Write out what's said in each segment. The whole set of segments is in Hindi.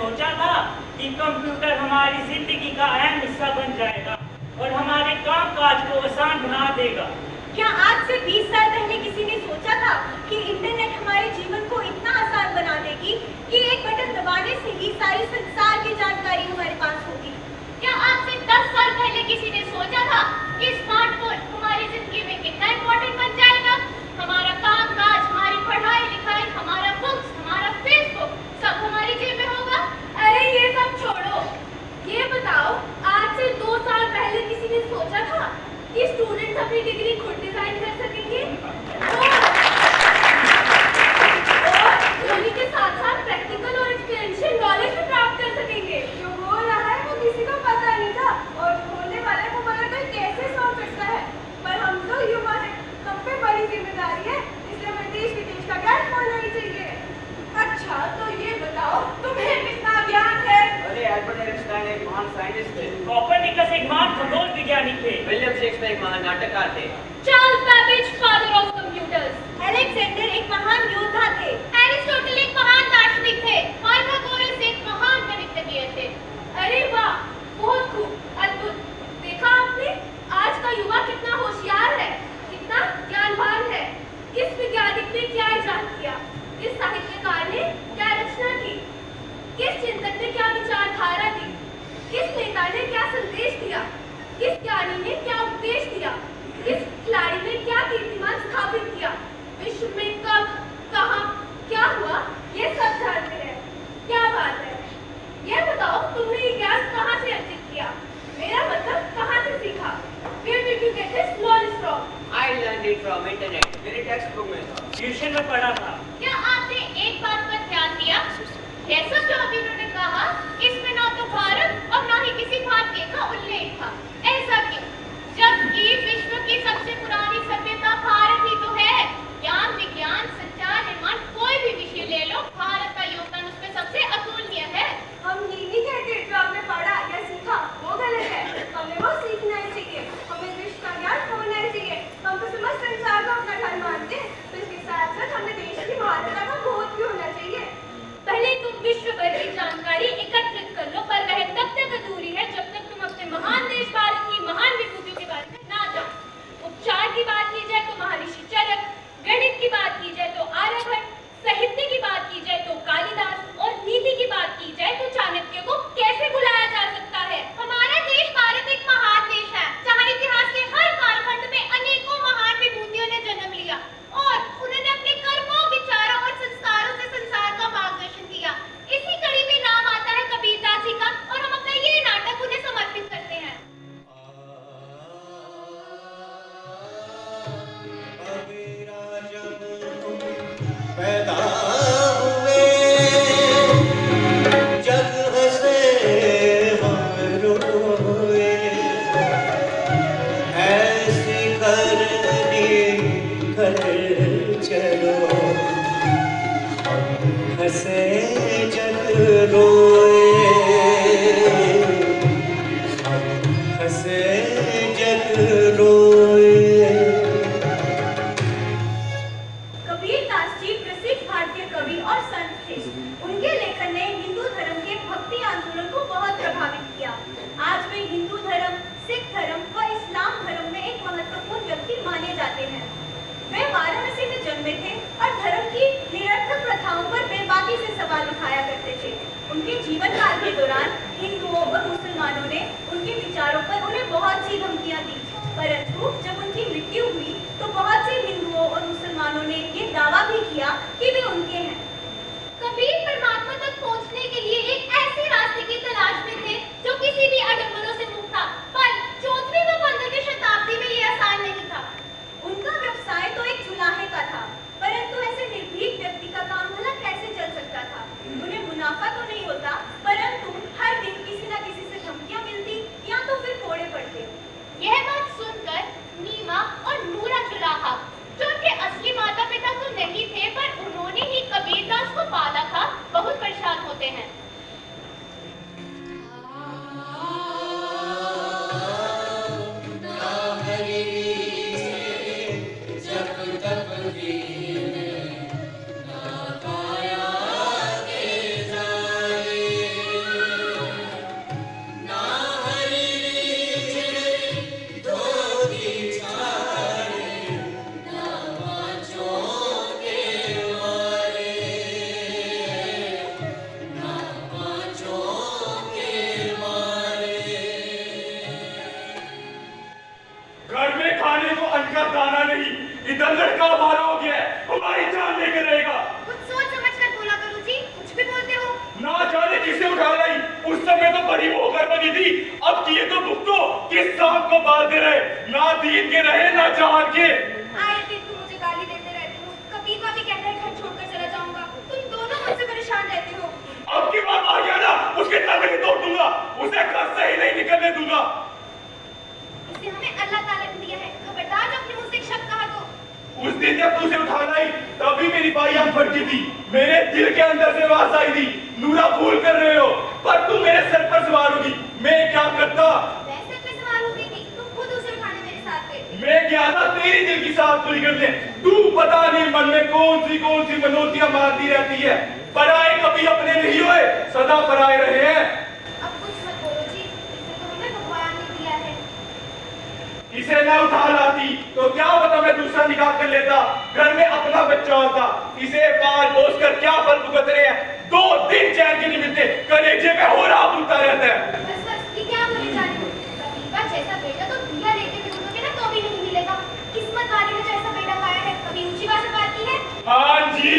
सोचा था कि कंप्यूटर हमारी जिंदगी का अहम हिस्सा बन जाएगा और हमारे काम काज को आसान बना देगा। क्या आज से 20 साल पहले किसी ने सोचा था कि इंटरनेट हमारे जीवन को इतना आसान बना देगी कि एक बटन दबाने से ही सारी संसार की जानकारी हमारे पास होगी? क्या आज से 10 साल पहले किसी ने सोचा था कि स्मार्टफोन हमारी जिंदगी में कितना इम्पोर्टेंट बन जाएगा? हमारा काम काज, हमारी पढ़ाई लिखाई, हमारा बुक्स, हमारा फेसबुक सब हमारी जेब में होगा। अरे ये सब छोड़ो, ये बताओ आज से 2 साल पहले किसी ने सोचा था कि स्टूडेंट्स अपनी डिग्री खुद डिजाइन कर सकेंगे और उन्हीं के साथ साथ प्रैक्टिकल और एक्सपीरियंशियल नॉलेज भी प्राप्त कर सकेंगे? जो हो रहा है वो किसी को पता नहीं था और होने वाले को पता तो कैसे सोच सकता है। पर हम तो युवा हैं, हम पे बड़ी जिम्मेदारी है, इसलिए हमें देश विदेश का ज्ञान होना ही चाहिए। अच्छा तो ये बताओ तुम्हें कितना ज्ञान है? अरे एल्बर्ट आइंस्टाइन एक महान साइंटिस्ट थे। कोपरनिकस एक महान खगोल वैज्ञानिक थे। विलियम शेक्सपियर एक महान नाटककार थे। Charles Babbage father of computers. Alexander एक महान योद्धा थे। एरिस्टोटल एक महान दार्शनिक थे। पाइथागोरस एक महान गणितज्ञ थे। अरे वाह, बहुत खूब, अद्भुत। देखा आपने आज का युवा कितना होशियार है, कितना ज्ञानवान है। किस वैज्ञानिक ने क्या इजाद किया, किस साहित्यकार ने क्या रचना की, किस चिंतक ने क्या विचारधारा दी, किस नेता ने क्या संदेश दिया, किस ज्ञानी ने क्या उपदेश दिया, किस खिलाड़ी ने क्या कीर्तिमान स्थापित किया, विश्व में कब कहाँ क्या हुआ ये सब जानते हैं। क्या बात है। ये बताओ तुमने ये ज्ञान कहाँ से अर्जित किया? मेरा मतलब कहाँ से सीखा? Where did you get this knowledge from? I learned it from internet. मेरी टेक्स्ट बुक में था। ट्यूशन में पढ़ा था। क्या आपने एक बात पर ध्यान दिया? जैसा जो अभी उन्होंने कहा, इसमें ना तो भारत और ना ही किसी भारतीय का उल्लेख था। ऐसा क्यों? जबकि विश्व की सबसे पुरानी सभ्यता भारत ही तो है। ज्ञान विज्ञान संचार निर्माण कोई भी विषय ले लो, भारत का योगदान उसमें सबसे अतुलनीय है। हम ये नहीं कहते जो हमने पढ़ा या सीखा वो गलत है, हमें वो सीखना ही चाहिए, हमें विश्व का ज्ञान होना ही चाहिए। हम तो समस्त संसार को अपना घर मानते हैं, तो इसके साथ साथ हमें देश की महानता का बोध भी होना चाहिए। पहले तुम विश्व भर की जानकारी एकत्रित कर लो, पर वह तब तक अधूरी है जब तक तुम अपने महान देश भारत की महान विभूतियों के बारे में ना जानो। उपचार की बात की जाए तो महर्षि चरक, गणित की बात की जाए तो आर्यभट्ट, साहित्य की बात की जाए तो कालिदास और नीति की बात की जाए तो चाणक्य को कैसे भुलाया जा सकता है? हमारा देश भारत एक महान देश है, जहाँ इतिहास के हर कालखंड में अनेकों महान विभूतियों ने जन्म लिया और उन्होंने अपने कर्मों, विचारों और संस्कारों से संसार का मार्गदर्शन किया। इसी कड़ी में नाम आता है कबीरदास जी का और हम अपना ये नाटक उन्हें समर्पित करते हैं। पैदा हुए जग हंसे हम रोए, ऐसी करनी कर चलो, हम हंसे जग रोए, हम हंसे जग रोए। कबीरदास जी प्रसिद्ध भारतीय कवि और संत थे। उनके लेखन ने हिंदू धर्म के भक्ति आंदोलन को बहुत प्रभावित किया। आज वे हिंदू धर्म, सिख धर्म व इस्लाम धर्म में एक महत्वपूर्ण व्यक्ति माने जाते हैं। वे वाराणसी में जन्मे थे और धर्म की निरर्थक प्रथाओं पर बेबाकी से सवाल उठाया करते थे। उनके बड़ी होकर बनी थी, अब किए तो भुगतो। किस सांप को बाल दे रहे, ना दीन के रहे ना जहान के। आए दिन तुम मुझे गाली देते रहते हो, कबीर का भी कहता है घर छोड़कर चला जाऊंगा। तुम दोनों मुझसे परेशान रहते हो। अब की बात आ गया ना, उसके तल नहीं तोड़ दूंगा, उसे घर से ही नहीं निकलने दूंगा। इसे हमें अल्लाह ताला ने दिया है, खबरदार जब अपने मुझसे एक शब्द कहा तो। उस दिन जब तुझे उठाना ही, तभी मेरी बाई आंख फटकी थी, मेरे दिल के अंदर से आवाज आई थी, नूरा भूल कर रहे हो, पर तुम मेरे सर पर सवार होगी, मैं क्या करता? मैं सर पे सवार हो गई थी, तुम खुद उसे उठाने मेरे साथ गए थे। मैं गया था तेरी दिल की सांस पूरी करने, तू पता नहीं मन में कौन सी मनोतियां मारती रहती है। पराए कभी अपने नहीं हुए, सदा पराए रहे हैं। अब कुछ मत बोलो जी, इसे तो हमें भगवान ने दिया है। इसे न उठा लाती तो क्या पता मैं दूसरा निकाह कर लेता, घर में अपना बच्चा होता। इसे पाल पोस कर क्या फल भुगत रहे हैं, 2 दिन चैन के नहीं मिलते, कलेजे में हो रहा भूलता रहता है। बस ये क्या बोले जा रहे हो? कबीर का जैसा बेटा तो दिया लेके भी बोलोगे ना तो भी नहीं मिलेगा। किस्मत वाले ने जैसा बेटा पाया है, कभी ऊंची बात की है? हाँ जी,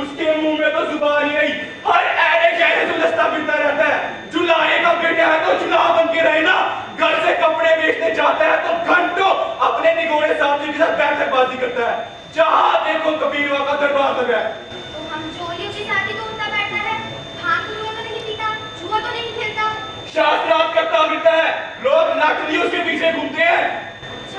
उसके मुंह में तो जुबान ही नहीं, हर ऐरे गहरे से उलझता फिरता रहता है। जुलाहे का बेटा है तो जुलाह बन के रहे ना, घर से कपड़े बेचने जाता है तो घंटों अपने निगोड़े साथी के साथ बैठकबाजी करता है। जहाँ देखो कबीरवा का दरबार लगा है। तो हम चोलियों के साथ ही तो उठता बैठता है, भांग तो नहीं पीता, जुआ तो नहीं खेलता। शास्त्रार्थ करता फिरता है, लोग नकली उसके पीछे घूमते हैं।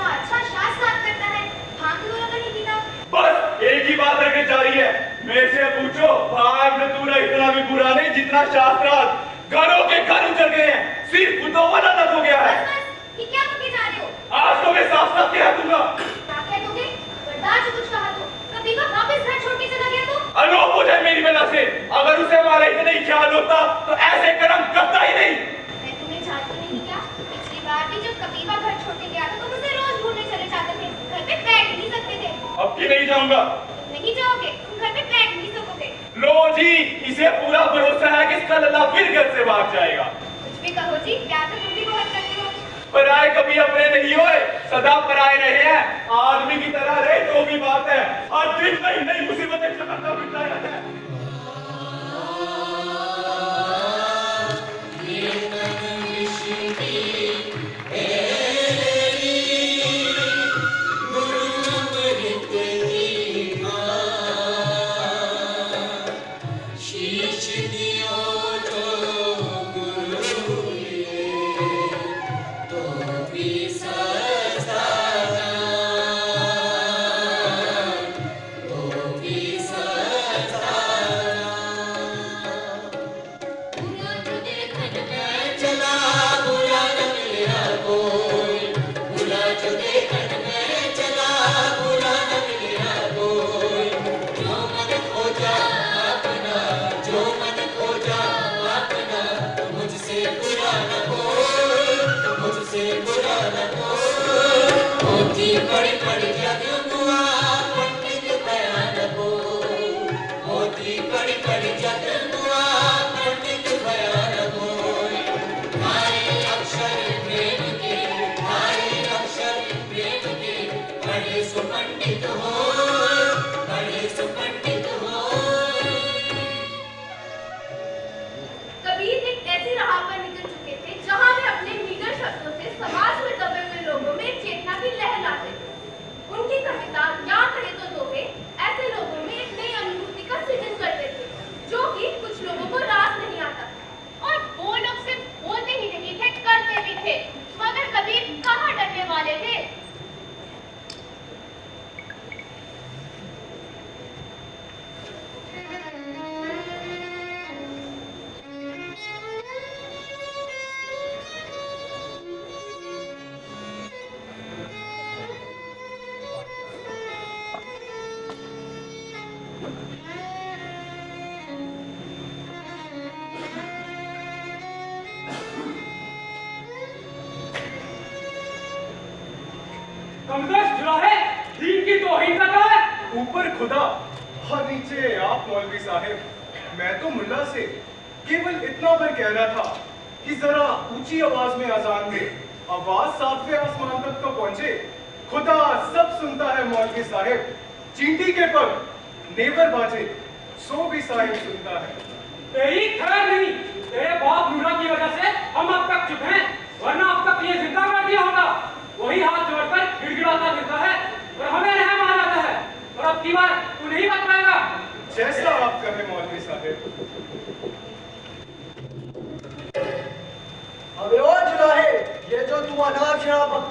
अच्छा शास्त्रार्थ करता है, भांग तो नहीं पीता। बस एक ही बात रखने जा रही है, मेरे से पूछो, भाग धतूरा इतना भी बुरा नहीं जितना शास्त्रार्थ। घरों के घर उजड़ गए हैं, सिर्फ तो वाला हो गया है। बस ये क्या करके जा रहे हो? आज तो मैं साफ साफ कह दूंगा। क्या कह दोगे? बर्दाश्त जो कुछ कहा तो, कभी का वापस घर छोड़ के चला गया तो? अलोप हो जाए मेरी वजह से, अगर उसे हमारा इतना ही ख्याल होता तो ऐसे कर्म करता ही नहीं। मैं तुम्हें जानती नहीं क्या? पिछली बार भी जब कबीबा घर छोड़ के गया था तो मुझे रोज ढूंढने चले जाते थे, घर पे बैठ नहीं सकते थे। अब की नहीं जाऊंगा। तुम नहीं जाओगे, तुम घर पे बैठ नहीं सकोगे। लो जी, इसे पूरा भरोसा है कि कल अल्लाह फिर घर से भाग जाएगा। कुछ भी कहो जी, प्यार तो तुम भी बहुत करते हो। पराए कभी अपने नहीं हुए, सदा पराए रहे हैं। आदमी की तरह रहे तो भी बात है, हर दिन नई नई मुसीबतें चलाता फिरता रहता है। कबीर एक ऐसी राह पर निकल चुके थे जहां वे अपने मीगर शब्दों से समाज में दबे हुए लोगों में चेतना की लहर लाते थे। उनकी कविता या कहे तो दोहे ऐसे लोगों में एक नई अनुभूति का सृजन करते थे जो कि कुछ लोगों को रास नहीं आता था। और वो लोग सिर्फ बोलते ही नहीं थे, करते भी थे। मगर कबीर कहाँ डरने वाले थे। कमजोर जुलाहे, दीन की तौहीन का है। ऊपर खुदा और नीचे आप मौलवी साहब। मैं तो मुल्ला से केवल इतना पर कह रहा था कि जरा ऊंची आवाज में अजान दे, आवाज 7वें आसमान तक तो पहुंचे। खुदा सब सुनता है मौलवी साहब। चींटी के पग नेवर बाजे, सो भी साहिब सुनता है। तेरी खैर नहीं, तेरे बाप नूरा की वजह से हम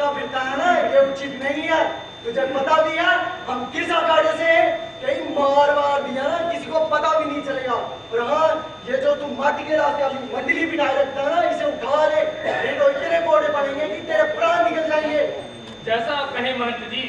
उड़ता फिरता है ना, ये उचित नहीं है। तुझे पता भी है हम किस अखाड़े से हैं? कहीं मार दिया ना, किसी को पता भी नहीं चलेगा। और हाँ, ये जो तू माटी के रास्ते अपनी मंडली बिठाए रखता है ना, इसे उठा ले, नहीं तो इतने कोड़े पड़ेंगे कि तेरे प्राण निकल जाएंगे। जैसा आप कहें महंत जी।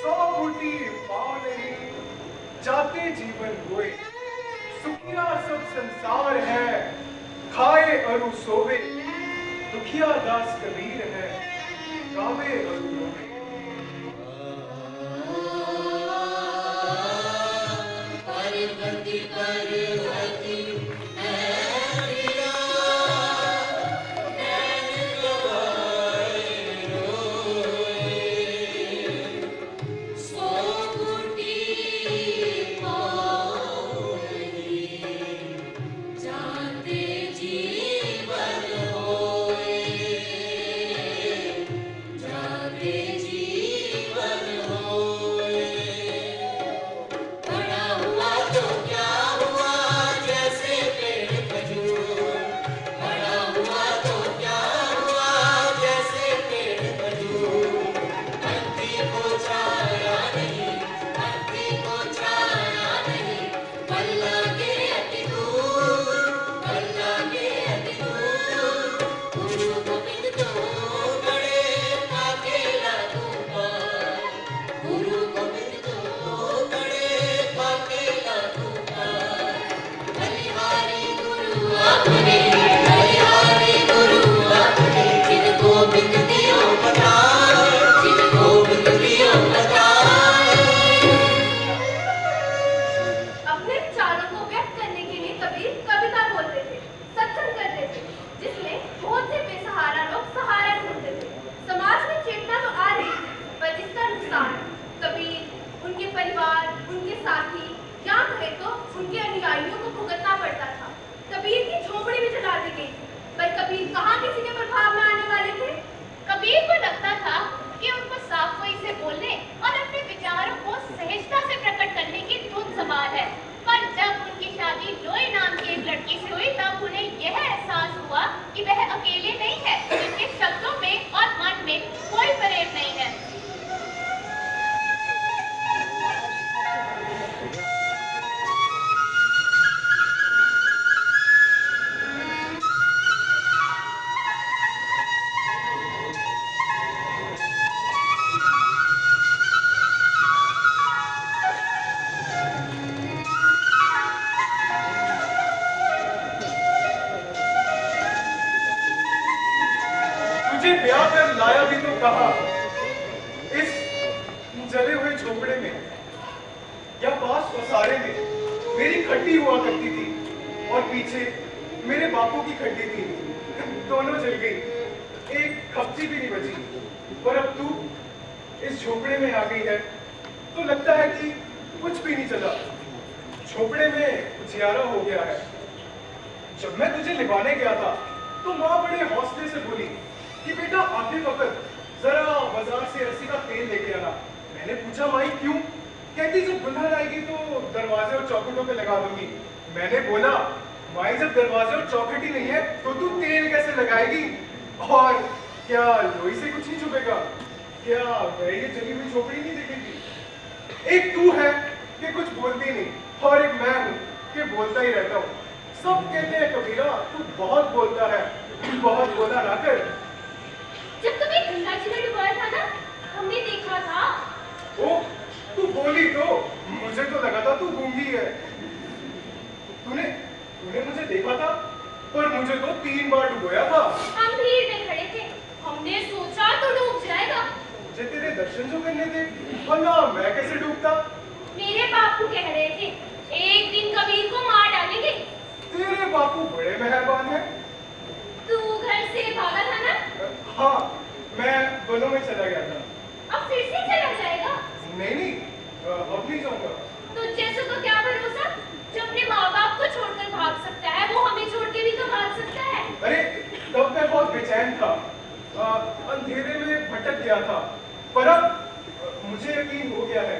100 बूटी पाँव नहीं जाते जीवन गोए, सुखिया सब संसार है खाए अरु सोवे, दुखिया दास कबीर है गावे अरु रोवे। पर्वती पर्वती तुझे ब्याह कर लाया भी तो कहा, इस जले हुए झोपड़े में या पास ओसारे में मेरी खड्डी हुआ करती थी और पीछे मेरे बापू की खड्डी थी, दोनों जल गई, एक खपची भी नहीं बची। पर अब तू इस झोपड़े में आ गई है तो लगता है कि कुछ भी नहीं चला, झोपड़े में उजियारा हो गया है। जब मैं तुझे लिवाने गया था तो माँ बड़े हौसले से बोली कि बेटा आते वक्त जरा बाजार से रस्सी का तेल लेके आना। मैंने पूछा माई क्यों? कहती जब दुल्हन आएगी तो दरवाजे और चौखटों पे लगा दूंगी। मैंने बोला माई जब दरवाजे और चौखट ही नहीं है तो तू तेल कैसे लगाएगी? और क्या लोई से कुछ नहीं छुपेगा? क्या वह ये जली हुई झोपड़ी नहीं देखेगी? एक तू है कि कुछ बोलती नहीं और एक मैं हूँ कि बोलता ही रहता हूँ। सब कहते हैं कबीरा तू बहुत बोलता है, बहुत बोला ना कर। जब तुम्हें गंगा जी में डुबाया था ना, हमने देखा था। ओ, तू बोली तो मुझे तो लगा था तू गूंगी है। तूने मुझे देखा था पर मुझे तो 3 बार डुबोया था। हम भीड़ में खड़े थे, हमने सोचा तो डूब जाएगा। मुझे तेरे दर्शन जो करने थे, वरना मैं कैसे डूबता? मेरे बापू कह रहे थे एक दिन कबीर को मार डालेंगे। तेरे बापू बड़े मेहरबान हैं। तू घर से भागा था ना? हाँ, मैं वनों में चला गया था। अब फिर से चला जाएगा? नहीं, अब नहीं जाऊंगा। तो जैसे को क्या भरोसा जो अपने माँ बाप को छोड़कर भाग सकता है वो हमें छोड़ के भी तो भाग सकता है। अरे तब मैं बहुत बेचैन था, अंधेरे में भटक गया था, पर अब मुझे यकीन हो गया है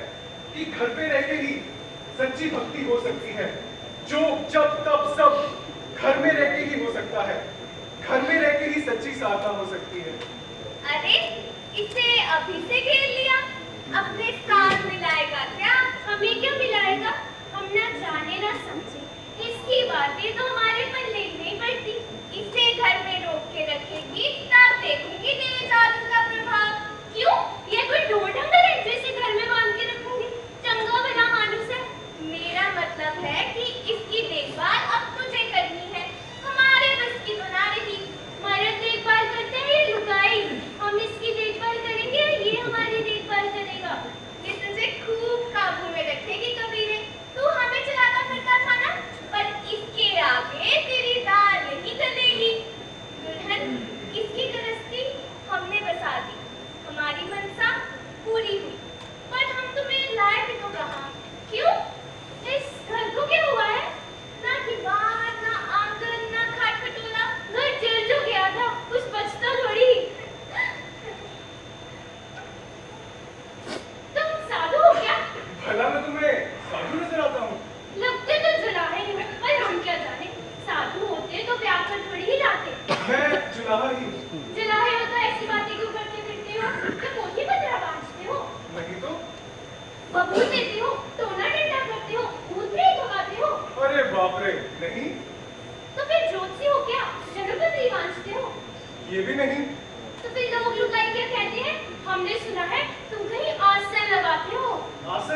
कि घर पे रह के ही सच्ची भक्ति हो सकती है। जो जब तब सब घर में रह के ही हो सकता है, घर में रह के ही सच्ची साधना हो सकती है। अरे इसे अभी से घेर लिया, अपने साथ मिलाएगा क्या? हमें क्यों मिलाएगा? हम ना जाने ना समझे, इसकी बातें तो हमारे पल्ले नहीं पड़ती। इसे घर में रोक के रखेगी तब देखूंगी तेरे जादू का प्रभाव। क्यों? ये कोई ढोंढ है जो इसे घर में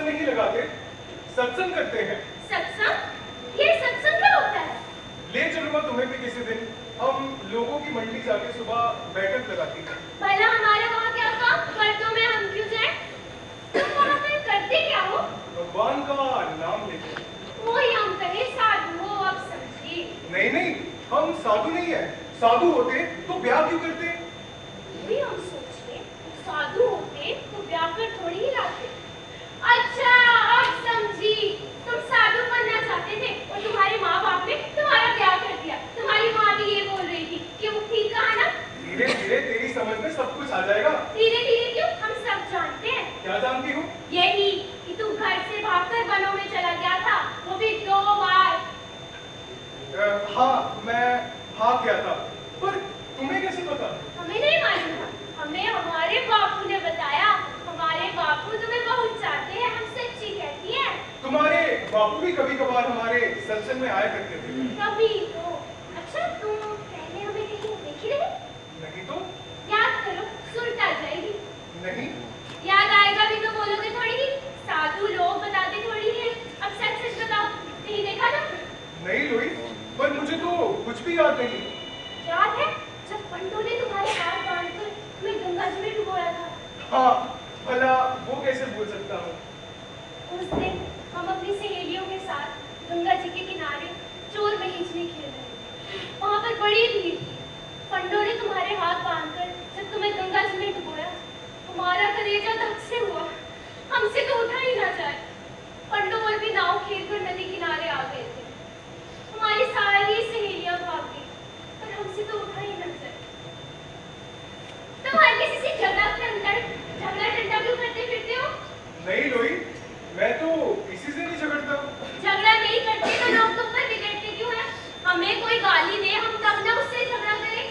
मन नहीं लगाते, सत्संग करते हैं। सत्संग? ये सत्संग क्या होता है? ले चलूंगा तुम्हें भी किसी दिन। हम लोगों की मंडली जाके सुबह बैठक लगाती हैं। भला हमारा वहाँ क्या काम? मर्दों में हम क्यों जाएं? तुम वहाँ पर करते क्या हो? भगवान का नाम लेते। वही हम कहे साधु हो, अब समझिए। नहीं नहीं, हम साधु नहीं है। साधु होते तो ब्याह क्यों करते? भी हम सोचे साधु होते तो ब्याह कर थोड़ी ही लाते। अच्छा अब समझी, तुम साधु बनना चाहते थे और तुम्हारे माँ बाप ने तुम्हारा ब्याह कर दिया। तुम्हारी माँ भी ये बोल रही थी, क्यों? ठीक कहा ना? धीरे धीरे तेरी समझ में सब कुछ आ जाएगा। धीरे धीरे क्यों? हम सब जानते हैं। क्या जानती हूँ? यही कि तू घर से भागकर वनों में चला गया था, वो भी 2 बार। हाँ, मैं भाग गया था, पर तुम्हें कैसे पता? हमें नहीं मालूम था, हमें हमारे बापू ने बताया। हमारे बापू तुम्हें बहुत चाहते हैं, हम सच्ची कहती हैं। तुम्हारे बापू भी कभी कभार हमारे सत्संग में आया करते थे। कभी तो। अच्छा तुम पहले हमें कहीं देखी रहे? नहीं तो? याद करो, सुरत आ जाएगी। नहीं। याद आएगा भी तो बोलोगे थोड़ी ही, साधु लोग बताते थोड़ी ही है। अब सच सच बताओ, नहीं देखा ना? नहीं लोई, पर मुझे तो कुछ भी याद नहीं। याद है जब पंडों ने तुम्हारे हाथ बांधकर तुम्हें गंगा जी में डुबोया था? हाँ, भला वो कैसे भूल सकता हूँ? उस दिन हम अपनी सहेलियों के साथ गंगा जी के किनारे चोर महिजनी खेल रहे थे। वहाँ पर बड़ी भीड़ थी। पंडों ने तुम्हारे हाथ बांधकर जब तुम्हें गंगा जी में डुबोया, हमारा कलेजा धक से हुआ। हमसे तो उठा ही ना जाए। पंडों और भी नाव खेलकर नदी किनारे आ गए थे। हमारी सारी सहेलियां भाग गई, पर हमसे तो उठा ही ना जाए। तुम हर किसी से झगड़ा टंटा क्यों करते फिरते हो? नहीं लोई, मैं तो किसी से नहीं झगड़ता। झगड़ा नहीं करते तो लोग तुम पर बिगड़ते क्यों हैं? हमें कोई गाली दे, हम तब ना उससे झगड़ा करें।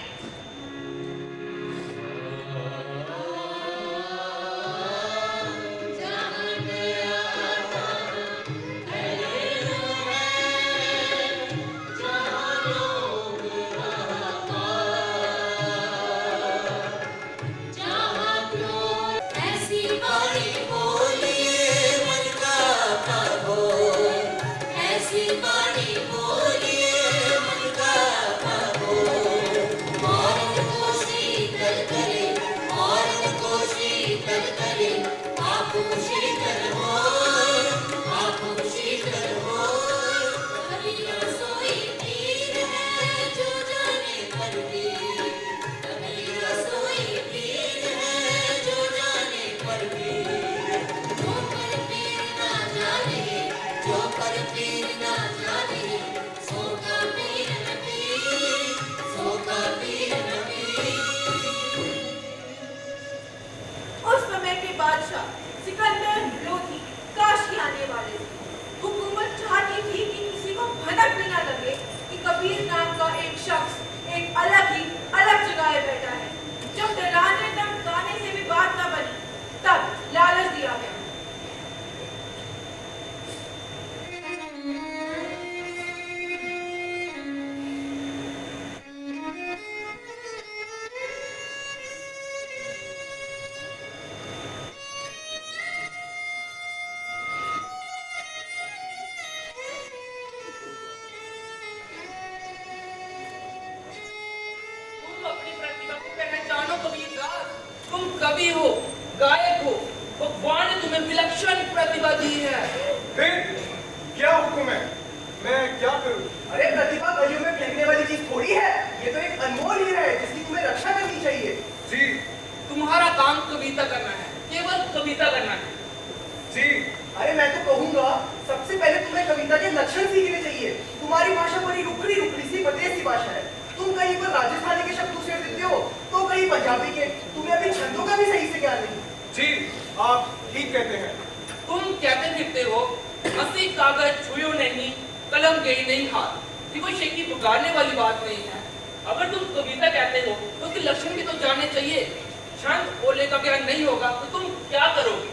सिकंदर लोधी काशी आने वाले थे। हुकूमत चाहती थी कि किसी को भनक भी ना लगे कि कबीर नाम का एक शख्स एक अलग जगह बैठा है। जब डराने धमकाने से भी बात न बनी, तब लालच दिया गया। कवि हो, गायक हो, भगवान ने तुम्हें विलक्षण प्रतिभा दी है। फिर क्या हुक्म है? मैं क्या करूं? अरे प्रतिभा गलियों में फेंकने वाली चीज थोड़ी है। ये तो एक अनमोल हीरा है जिसकी तुम्हें रक्षा करनी चाहिए। जी। तुम्हारा काम कविता करना है, केवल कविता करना है। जी। अरे मैं तो कहूंगा सबसे पहले तुम्हें कविता के लक्षण सीखने चाहिए। तुम्हारी भाषा बड़ी रुखड़ी सी परदेसी भाषा है। तुम कहीं पर राजस्थानी के शब्द उसे देते हो तो कहीं पंजाबी के। तुम्हें अभी छंदों का भी सही से ज्ञान नहीं। जी, आप ठीक कहते हैं। तुम कहते फिरते हो हंसी कागज छुयो नहीं, कलम गई नहीं हाथ। ये कोई शेखी पुकारने वाली बात नहीं है। अगर तुम कविता कहते हो तो उसके लक्षण भी तो जानने चाहिए। छंद ओले का ज्ञान नहीं होगा तो तुम क्या करोगे?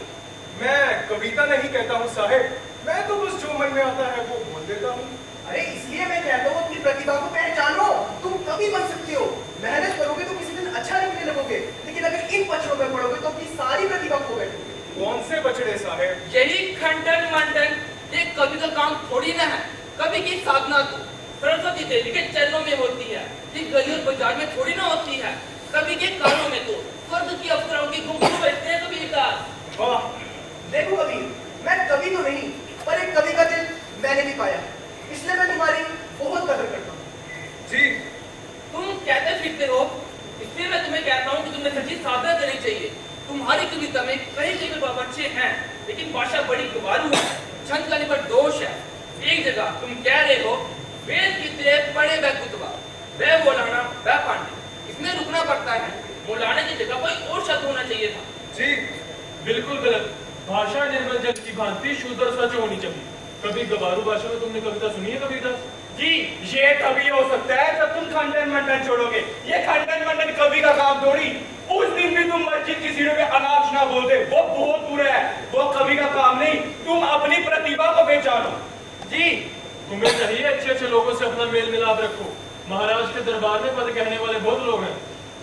मैं कविता नहीं कहता हूँ साहेब, मैं तो बस जो मन में आता है वो बोल देता हूँ। अरे इसलिए मैं कहता हूँ अपनी प्रतिभा को पहचानो। तुम कभी बन सकते हो। मेहनत करोगे तो किसी दिन अच्छा लिखने लगोगे, लेकिन अगर इन पचड़ों में पड़ोगे तो अपनी सारी प्रतिभा खो बैठोगे। कौन से बछड़े साहेब? यही खंड थोड़ी ना है। कवि की साधना तो सरस्वती देवी के चरणों में होती है, ये गली और बाजार में थोड़ी ना होती है। कवि के कानों में तो स्वर्ग की अप्सराओं की घुंघरू बजते हैं कबीरदास। वाह, देखो कबीर, मैं कवि तो नहीं, पर एक कवि का दिल मैंने भी पाया, इसलिए मैं तुम्हारी बहुत कदर करता हूँ। जी, तुम कहते फिरते हो, इसलिए मैं तुम्हें कहता हूँ कि तुम्हें सच्ची साधना करनी चाहिए। तुम्हारी कविता में कई कई बाबरचे हैं, लेकिन भाषा बड़ी गवारू है, छंद का पर दोष है। एक जगह तुम कह रहे हो, वेद की तरह पढ़े वह कुतबा, वह मौलाना वह पांडे। इसमें रुकना पड़ता है, मौलाना की जगह कोई और शब्द होना चाहिए था। जी, बिल्कुल गलत। भाषा निर्मल जल की भांति शुद्ध और स्वच्छ होनी चाहिए। कभी गवारू भाषा में तुमने कविता सुनी है कबीरदास? जी, ये तभी हो सकता है जब तुम खंडन मंडन छोड़ोगे। ये खंडन मंडन कवि का काम थोड़ी। उस दिन भी तुम मस्जिद की सीढ़ियों में अनाज ना बोलते, वो बहुत बुरा है, वो कवि का काम नहीं। तुम अपनी प्रतिभा को पहचानो। जी, तुम्हें चाहिए अच्छे अच्छे लोगों से अपना मेल मिलाप रखो। महाराज के दरबार में पद कहने वाले बहुत लोग हैं।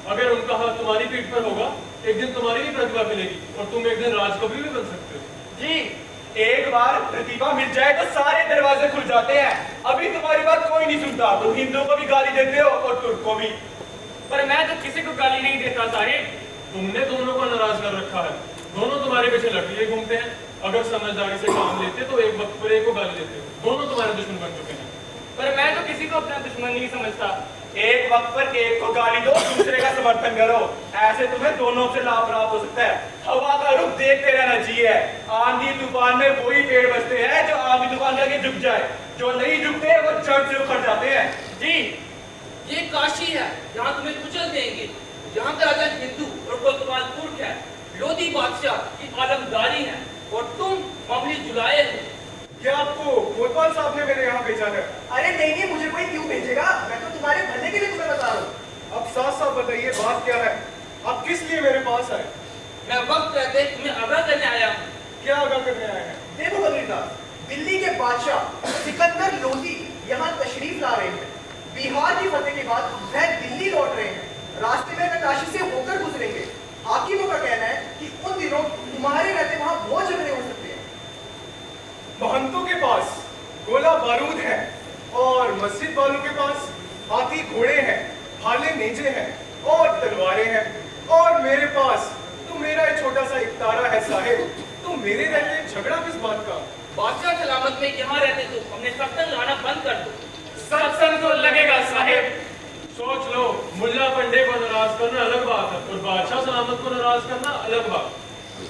अगर उनका हाथ तुम्हारी पीठ पर होगा, एक दिन तुम्हारी भी प्रतिभा मिलेगी और तुम एक दिन राजकवि भी बन सकते हो। जी, एक बार प्रतिभा मिल जाए तो सारे दरवाजे खुल जाते हैं। अभी तुम्हारी बात कोई नहीं सुनता, तुम हिंदुओं को भी गाली देते हो और तुर्क को भी। पर मैं तो किसी को गाली नहीं देता साहिब। तुमने दोनों को नाराज कर रखा है, दोनों तुम्हारे पीछे लट लिए घूमते हैं। अगर समझदारी से काम लेते तो एक वक्त पर एक को गाली देते, दोनों तुम्हारे दुश्मन बन चुके हैं। पर मैं तो किसी को अपना दुश्मन नहीं समझता। एक वक्त पर एक को गाली दो, दूसरे का समर्थन करो, ऐसे तुम्हें दोनों से लाभ प्राप्त हो सकता है। हवा का रुख देखते रहना चाहिए। आंधी तूफान में वही पेड़ बचते हैं जो आंधी तूफान के आगे झुक जाए, जो नहीं झुकते वो जड़ से उखड़ जाते हैं। जी, ये काशी है, यहाँ तुम्हें कुचल देंगे। यहाँ का राजा हिंदू और कोतवाल तुर्क है, लोधी बादशाह की आलमदारी है और तुम मामूली जुलाए हो। क्या आपको कोतवाल साहब ने मेरे यहाँ भेजा है? अरे नहीं नहीं, मुझे कोई क्यों भेजेगा, मैं तो तुम्हारे भले के लिए तुम्हें बता रहा हूँ। अब साफ साफ बताइए बात क्या है, आप किस लिए मेरे पास आए? मैं वक्त रहते तुम्हें आगाह करने आया हूँ। क्या आगाह करने आए हैं? देखो कबीरदास, दिल्ली के बादशाह सिकंदर लोधी यहाँ तशरीफ ला रहे हैं। बिहार की फतेह के बाद वह दिल्ली लौट रहे हैं। रास्ते में वह काशी से होकर गुजरेंगे। हाकिमों का कहना है कि उन दिनों तुम्हारे रहते वहाँ बहुत झगड़े हो सकते हैं। महंतों के पास गोला बारूद है और मस्जिद वालों के पास हाथी घोड़े हैं, भाले नेजे हैं और तलवारें हैं, और मेरे पास तो मेरा एक छोटा सा इकतारा है साहिब। तो मेरे रहते झगड़ा किस बात का? बादशाह सलामत में यहाँ रहते तो हमने सत्संग लाना बंद कर दो। सत्संग तो लगेगा साहिब। सोच लो, मुल्ला पंडे को नाराज करना अलग बात है और बादशाह सलामत को नाराज करना अलग बात।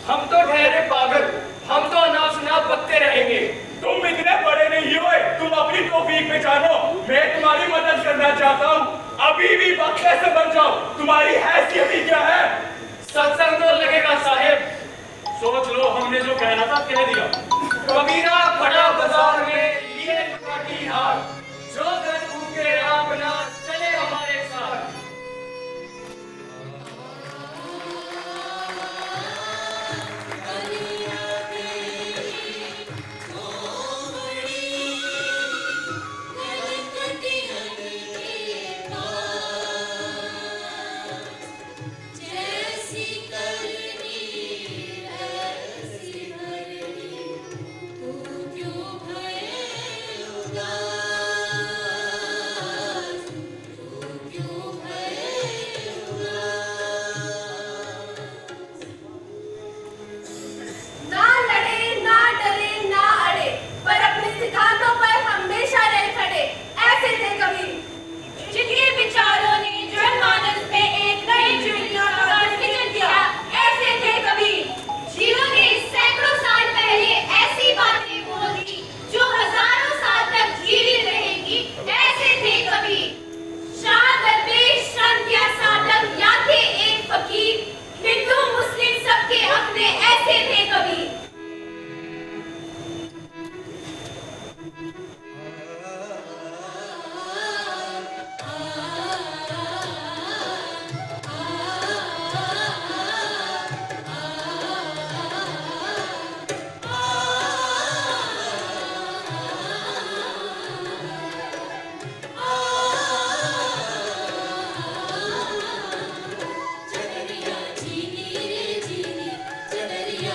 हम तो ठहरे पागल, हम तो अनाप शनाप बकते रहेंगे। तुम इतने बड़े नहीं हुए, तुम अपनी तौफीक पहचानो। मैं तुम्हारी मदद करना चाहता हूँ, अभी भी बख्शे से बच जाओ। तुम्हारी हैसियत ही क्या है? सत्संग तो लगेगा साहिब। सोच लो, हमने जो कहना था कह दिया। कबीरा खड़ा बाजार में लिए लुकाटी हार, जो घर भूखे अपना चले हमारे साथ। चदरिया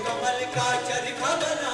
कमल का चरखा बना